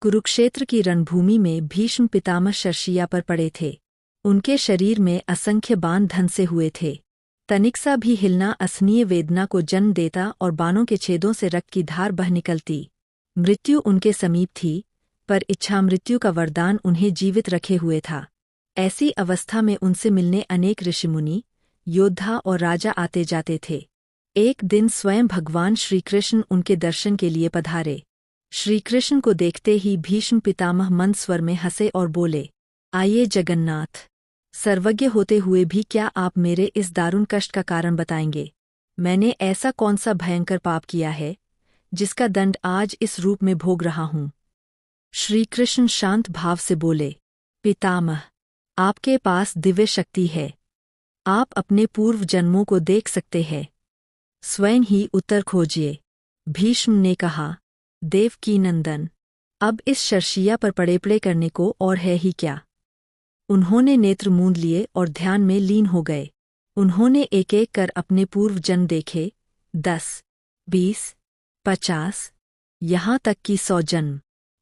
कुरुक्षेत्र की रणभूमि में भीष्म पितामह शर्षिया पर पड़े थे। उनके शरीर में असंख्य बाण धंसे हुए थे। तनिक सा भी हिलना असहनीय वेदना को जन्म देता और बाणों के छेदों से रक्त की धार बह निकलती। मृत्यु उनके समीप थी, पर इच्छा मृत्यु का वरदान उन्हें जीवित रखे हुए था। ऐसी अवस्था में उनसे मिलने अनेक ऋषिमुनि, योद्धा और राजा आते जाते थे। एक दिन स्वयं भगवान श्रीकृष्ण उनके दर्शन के लिए पधारे। श्रीकृष्ण को देखते ही भीष्म पितामह मंद स्वर में हंसे और बोले, आइए जगन्नाथ, सर्वज्ञ होते हुए भी क्या आप मेरे इस दारुण कष्ट का कारण बताएंगे? मैंने ऐसा कौन सा भयंकर पाप किया है जिसका दंड आज इस रूप में भोग रहा हूँ? श्रीकृष्ण शांत भाव से बोले, पितामह, आपके पास दिव्य शक्ति है। आप अपने पूर्व जन्मों को देख सकते हैं। स्वयं ही उत्तर खोजिए। भीष्म ने कहा, देवकी नंदन, अब इस शर्षिया पर पड़े करने को और है ही क्या? उन्होंने नेत्र मूंद लिए और ध्यान में लीन हो गए। उन्होंने एक एक कर अपने पूर्व जन्म देखे, 10, 20, 50, यहाँ तक कि 100 जन्म,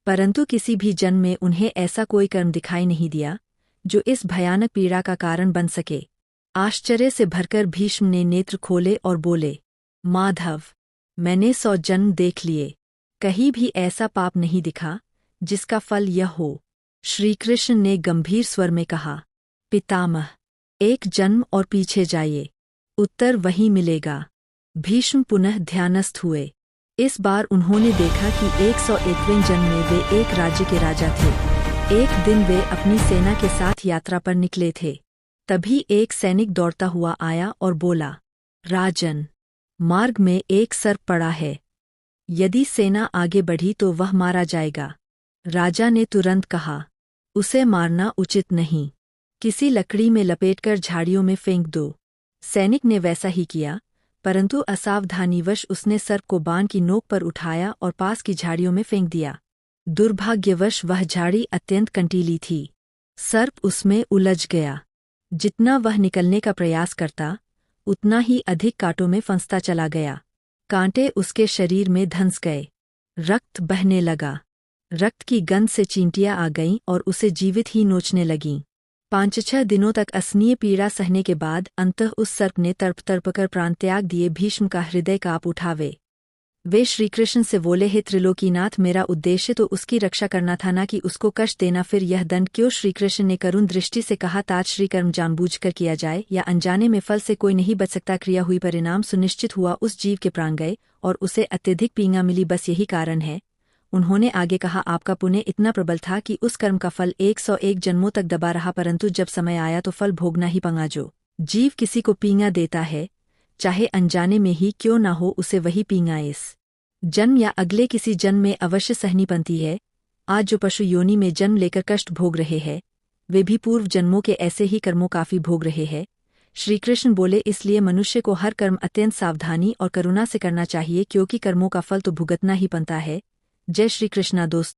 परंतु किसी भी जन्म में उन्हें ऐसा कोई कर्म दिखाई नहीं दिया जो इस भयानक पीड़ा का कारण बन सके। आश्चर्य से भरकर भीष्म ने नेत्र खोले और बोले, माधव, मैंने 100 जन्म देख लिए, कहीं भी ऐसा पाप नहीं दिखा जिसका फल यह हो। श्रीकृष्ण ने गंभीर स्वर में कहा, पितामह, एक जन्म और पीछे जाइए, उत्तर वहीं मिलेगा। भीष्म पुनः ध्यानस्थ हुए। इस बार उन्होंने देखा कि 101वें जन्म में वे एक राज्य के राजा थे। एक दिन वे अपनी सेना के साथ यात्रा पर निकले थे। तभी एक सैनिक दौड़ता हुआ आया और बोला, राजन, मार्ग में एक सर्प पड़ा है। यदि सेना आगे बढ़ी तो वह मारा जाएगा। राजा ने तुरंत कहा, उसे मारना उचित नहीं, किसी लकड़ी में लपेटकर झाड़ियों में फेंक दो। सैनिक ने वैसा ही किया, परंतु असावधानीवश उसने सर्प को बाण की नोक पर उठाया और पास की झाड़ियों में फेंक दिया। दुर्भाग्यवश वह झाड़ी अत्यंत कंटीली थी। सर्प उसमें उलझ गया। जितना वह निकलने का प्रयास करता, उतना ही अधिक कांटों में फंसता चला गया। कांटे उसके शरीर में धंस गए। रक्त बहने लगा। रक्त की गंध से चींटियां आ गईं और उसे जीवित ही नोचने लगीं। 5-6 दिनों तक असहनीय पीड़ा सहने के बाद अंततः उस सर्प ने तड़प तड़प कर प्राण त्याग दिए। भीष्म का हृदय काँप उठा। वे श्रीकृष्ण से बोले, हे त्रिलोकीनाथ, मेरा उद्देश्य तो उसकी रक्षा करना था, ना कि उसको कष्ट देना। फिर यह दंड क्यों? श्रीकृष्ण ने करुण दृष्टि से कहा, ताज श्री कर्म जानबूझकर किया जाए या अनजाने में, फल से कोई नहीं बच सकता। क्रिया हुई, परिणाम सुनिश्चित हुआ। उस जीव के प्राण गए और उसे अत्यधिक पीड़ा मिली, बस यही कारण है। उन्होंने आगे कहा, आपका पुण्य इतना प्रबल था कि उस कर्म का फल 101 जन्मों तक दबा रहा, परंतु जब समय आया तो फल भोगना ही पड़ा। जो जीव किसी को पीड़ा देता है, चाहे अनजाने में ही क्यों ना हो, उसे वही पीड़ा इस जन्म या अगले किसी जन्म में अवश्य सहनी पड़ती है। आज जो पशु योनि में जन्म लेकर कष्ट भोग रहे हैं, वे भी पूर्व जन्मों के ऐसे ही कर्मों काफी भोग रहे हैं। श्रीकृष्ण बोले, इसलिए मनुष्य को हर कर्म अत्यंत सावधानी और करुणा से करना चाहिए, क्योंकि कर्मों का फल तो भुगतना ही पड़ता है। जय श्री कृष्णा दोस्त।